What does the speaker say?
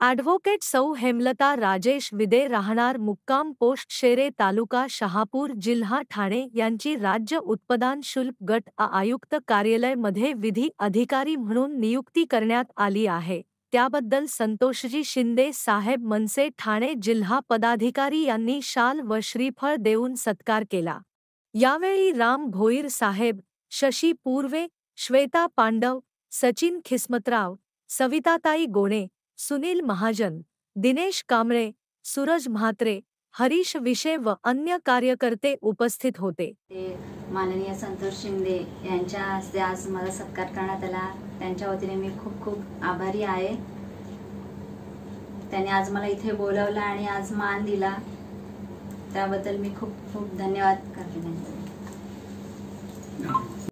Advocate सौ हेमलता राजेश विदे राहणार मुक्काम पोस्ट शेरे तालुका शहापूर जिल्हा ठाणे यांची राज्य उत्पादन शुल्क गट आयुक्त कार्यालय मध्ये विधी अधिकारी म्हणून नियुक्ती करण्यात आली आहे। त्याबद्दल संतोषजी शिंदे साहेब मनसे ठाणे जिल्हा पदाधिकारी यांनी शाल व श्रीफळ देऊन सत्कार केला। यावेळी राम भोईर साहेब, शशी पूर्वे, श्वेता पांडव, सचिन खिस्मतराव, सविताताई गोणे, सुनील महाजन, दिनेश कांबळे, सूरज म्हात्रे, हरीश विशे व अन्य कार्यकर्ते उपस्थित होते। माननीय संतोष शिंदे यांच्या हस्ते आज मला सत्कार करण्यात आला। त्यांच्या वतीने मी खूप खूप आभारी आहे। त्यांनी आज मला इथे बोलावलं आणि आज मान दिला, त्याबद्दल मी खूप खूप धन्यवाद करते।